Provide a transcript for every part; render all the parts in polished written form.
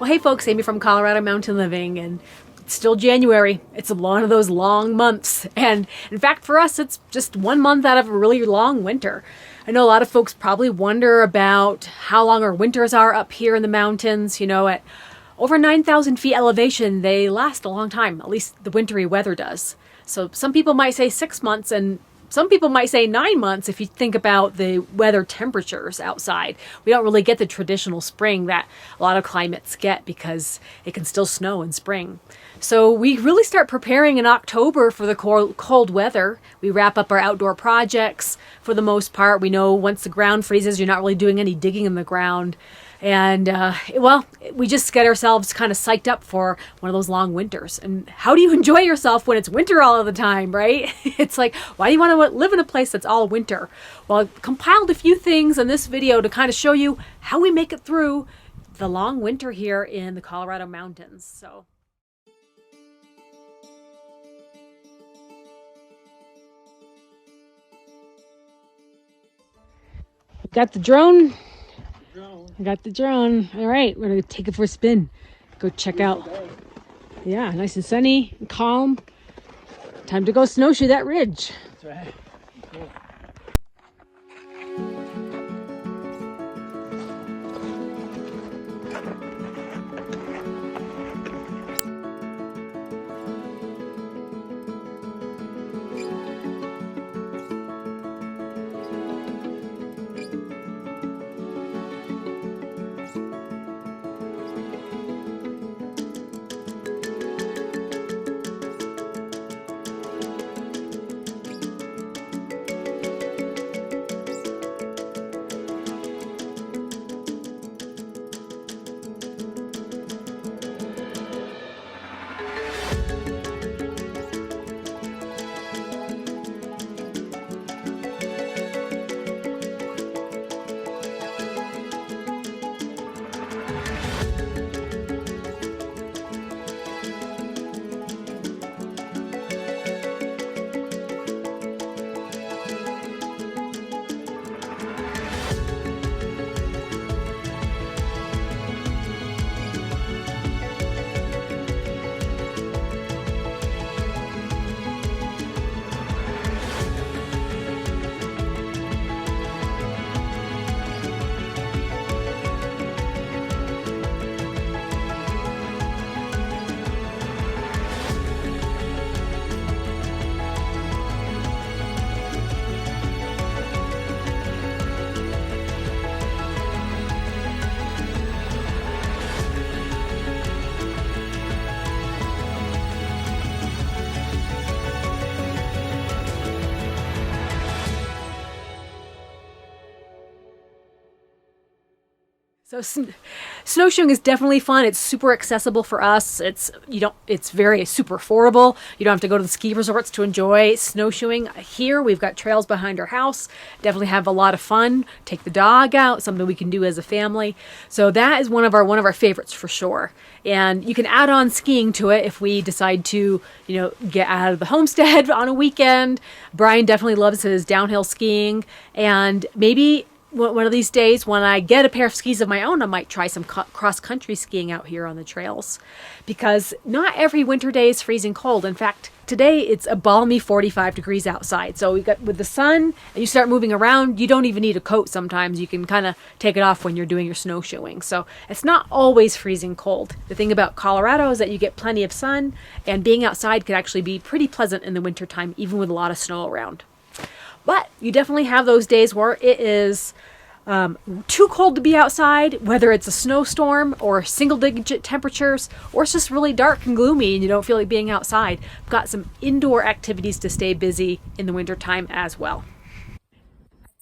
Well, hey folks, Amy from Colorado Mountain Living, and it's still January. It's one of those long months. And in fact, for us, it's just 1 month out of a really long winter. I know a lot of folks probably wonder about how long our winters are up here in the mountains. You know, at over 9,000 feet elevation, they last a long time, at least the wintry weather does. So some people might say 6 months, and some people might say 9 months if you think about the weather temperatures outside. We don't really get the traditional spring that a lot of climates get because it can still snow in spring. So we really start preparing in October for the cold weather. We wrap up our outdoor projects for the most part. We know once the ground freezes, you're not really doing any digging in the ground. And, well, we just get ourselves kind of psyched up for one of those long winters. And how do you enjoy yourself when it's winter all of the time, right? It's like, why do you want to live in a place that's all winter? Well, I've compiled a few things in this video to kind of show you how we make it through the long winter here in the Colorado mountains. So. Got the drone. I got the drone. All right, we're gonna take it for a spin. Go check out. Yeah, nice and sunny and calm. Time to go snowshoe that ridge. That's right. Cool. So snowshoeing is definitely fun. It's super accessible for us. It's very super affordable. You don't have to go to the ski resorts to enjoy snowshoeing. Here we've got trails behind our house. Definitely have a lot of fun. Take the dog out, something we can do as a family. So that is one of our favorites for sure. And you can add on skiing to it if we decide to, get out of the homestead on a weekend. Brian definitely loves his downhill skiing, and maybe one of these days when I get a pair of skis of my own, I might try some cross-country skiing out here on the trails, because not every winter day is freezing cold. In fact, today it's a balmy 45 degrees outside. So with the sun and you start moving around, you don't even need a coat sometimes. You can kind of take it off when you're doing your snowshoeing. So it's not always freezing cold. The thing about Colorado is that you get plenty of sun, and being outside can actually be pretty pleasant in the wintertime, even with a lot of snow around. But you definitely have those days where it is too cold to be outside, whether it's a snowstorm or single-digit temperatures, or it's just really dark and gloomy and you don't feel like being outside. I've got some indoor activities to stay busy in the wintertime as well.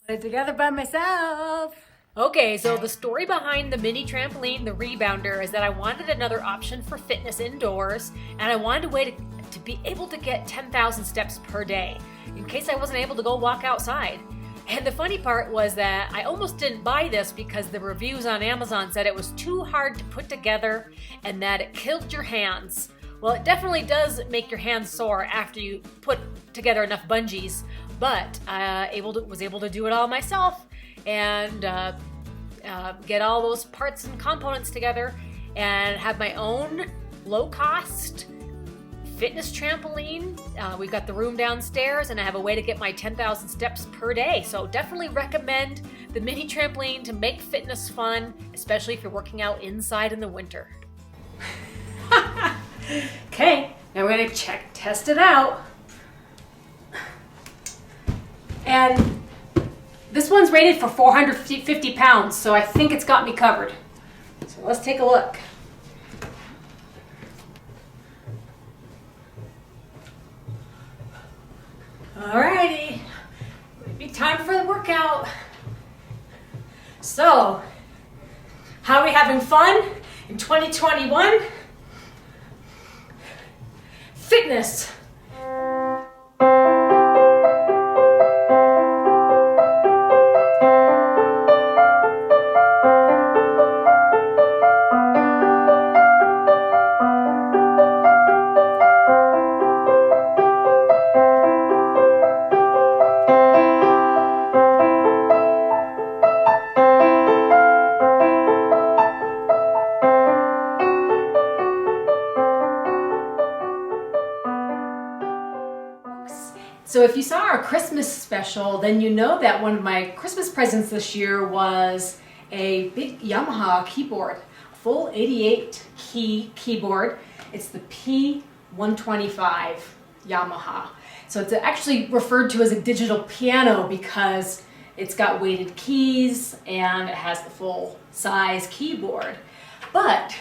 Put it together by myself. Okay, so the story behind the mini trampoline, the rebounder, is that I wanted another option for fitness indoors, and I wanted a way to be able to get 10,000 steps per day in case I wasn't able to go walk outside. And the funny part was that I almost didn't buy this because the reviews on Amazon said it was too hard to put together and that it killed your hands. Well, it definitely does make your hands sore after you put together enough bungees, but I was able to do it all myself and get all those parts and components together. and have my own low-cost fitness trampoline. We've got the room downstairs, and I have a way to get my 10,000 steps per day. So definitely recommend the mini trampoline to make fitness fun, especially if you're working out inside in the winter. Okay, now we're gonna test it out. And this one's rated for 450 pounds, so I think it's got me covered. So let's take a look. Alrighty, might be time for the workout. So, how are we having fun in 2021? Fitness. So if you saw our Christmas special, then you know that one of my Christmas presents this year was a big Yamaha keyboard, full 88 key keyboard. It's the P125 Yamaha. So it's actually referred to as a digital piano because it's got weighted keys and it has the full size keyboard. But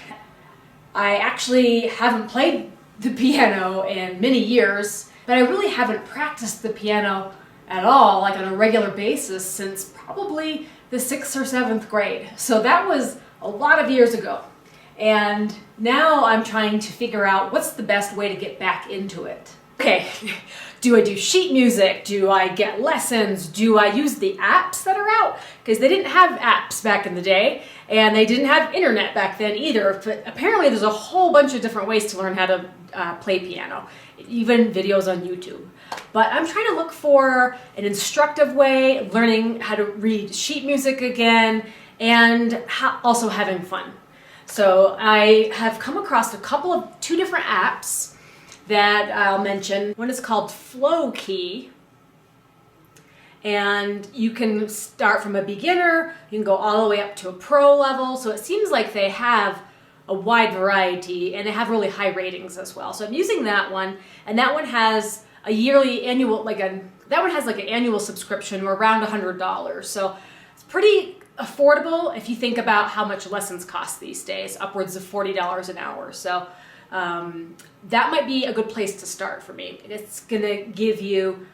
I actually haven't played the piano in many years, but I really haven't practiced the piano at all, like on a regular basis, since probably the 6th or 7th grade. So that was a lot of years ago. And now I'm trying to figure out what's the best way to get back into it. Okay, do I do sheet music? Do I get lessons? Do I use the apps that are out? Because they didn't have apps back in the day, and they didn't have internet back then either. But apparently there's a whole bunch of different ways to learn how to play piano, even videos on YouTube. But I'm trying to look for an instructive way, learning how to read sheet music again, and also having fun. So I have come across two different apps that I'll mention. One is called Flow Key, and you can start from a beginner, you can go all the way up to a pro level. So it seems like they have a wide variety, and they have really high ratings as well. So I'm using that one, and that one has a yearly annual, that one has like an annual subscription or around $100. So it's pretty affordable if you think about how much lessons cost these days, upwards of $40 an hour. So that might be a good place to start for me. It's gonna give you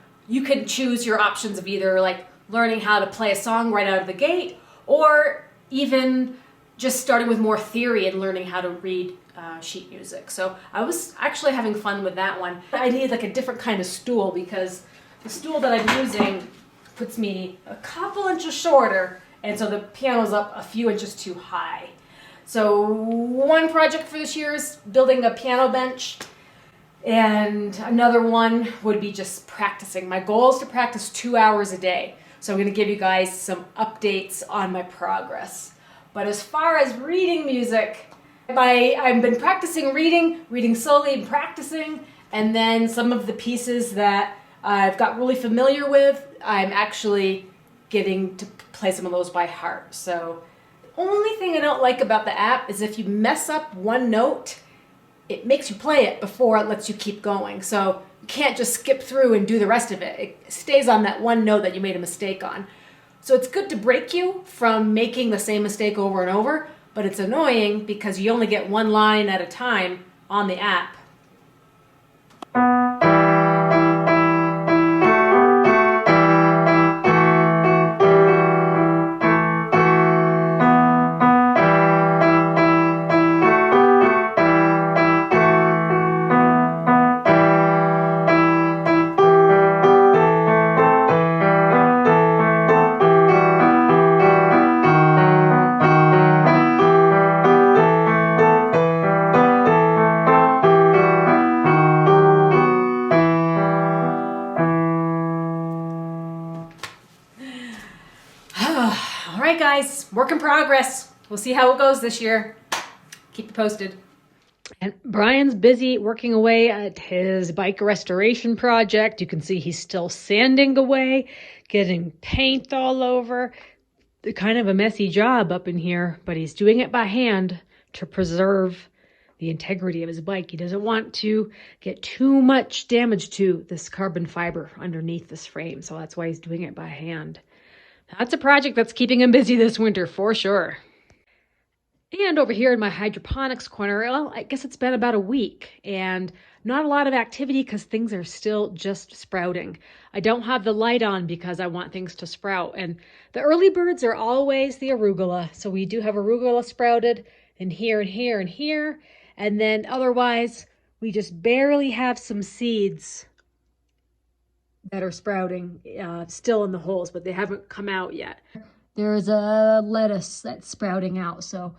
can choose your options of either like learning how to play a song right out of the gate, or even just starting with more theory and learning how to read sheet music. So I was actually having fun with that one. I need like a different kind of stool because the stool that I'm using puts me a couple inches shorter, and so the piano's up a few inches too high. So one project for this year is building a piano bench, and another one would be just practicing. My goal is to practice 2 hours a day. So I'm gonna give you guys some updates on my progress. But as far as reading music, I've been practicing reading slowly and practicing, and then some of the pieces that I've got really familiar with, I'm actually getting to play some of those by heart. So the only thing I don't like about the app is if you mess up one note, it makes you play it before it lets you keep going. So you can't just skip through and do the rest of it. It stays on that one note that you made a mistake on. So it's good to break you from making the same mistake over and over, but it's annoying because you only get one line at a time on the app. All right, guys, work in progress. We'll see how it goes this year. Keep you posted. And Brian's busy working away at his bike restoration project. You can see he's still sanding away, getting paint all over. Kind of a messy job up in here, but he's doing it by hand to preserve the integrity of his bike. He doesn't want to get too much damage to this carbon fiber underneath this frame, so that's why he's doing it by hand. That's a project that's keeping him busy this winter for sure. And over here in my hydroponics corner, well, I guess it's been about a week and not a lot of activity because things are still just sprouting. I don't have the light on because I want things to sprout. And the early birds are always the arugula. So we do have arugula sprouted in here and here and here. And then otherwise, we just barely have some seeds that are sprouting still in the holes, but they haven't come out yet. There's a lettuce that's sprouting out, so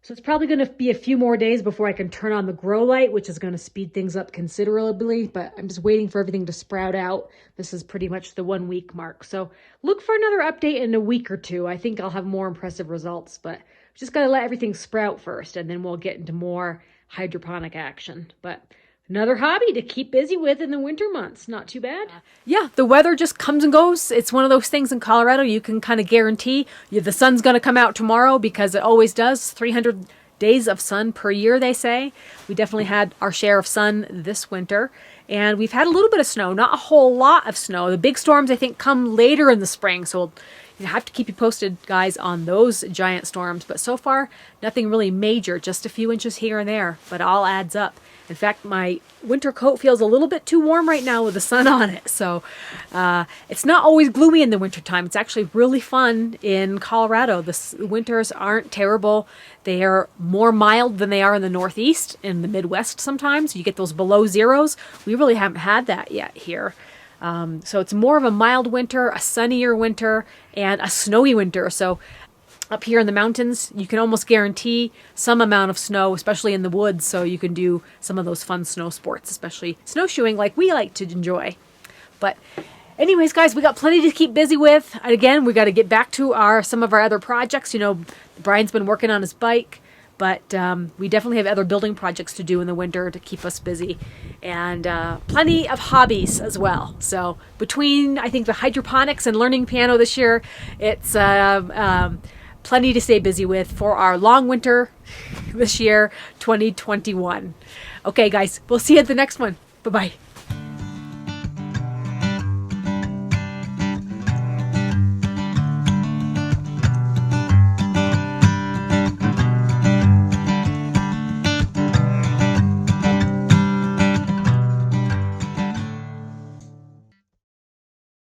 it's probably going to be a few more days before I can turn on the grow light, which is going to speed things up considerably, but I'm just waiting for everything to sprout out. This is pretty much the 1 week mark. So look for another update in a week or two. I think I'll have more impressive results, but just got to let everything sprout first, and then we'll get into more hydroponic action. But another hobby to keep busy with in the winter months. Not too bad. Yeah, the weather just comes and goes. It's one of those things in Colorado you can kind of guarantee the sun's going to come out tomorrow because it always does. 300 days of sun per year, they say. We definitely had our share of sun this winter. And we've had a little bit of snow, not a whole lot of snow. The big storms, I think, come later in the spring. So we'll have to keep you posted, guys, on those giant storms. But so far, nothing really major, just a few inches here and there. But it all adds up. In fact, my winter coat feels a little bit too warm right now with the sun on it. So it's not always gloomy in the wintertime. It's actually really fun in Colorado. The winters aren't terrible. They are more mild than they are in the Northeast, in the Midwest sometimes. You get those below zeros. We really haven't had that yet here. So it's more of a mild winter, a sunnier winter, and a snowy winter. So up here in the mountains, you can almost guarantee some amount of snow, especially in the woods, so you can do some of those fun snow sports, especially snowshoeing like we like to enjoy. But anyways, guys, we got plenty to keep busy with. Again, we got to get back to some of our other projects. You know, Brian's been working on his bike, but we definitely have other building projects to do in the winter to keep us busy, and plenty of hobbies as well. So between, I think, the hydroponics and learning piano this year, it's plenty to stay busy with for our long winter this year, 2021. Okay, guys, we'll see you at the next one. Bye-bye.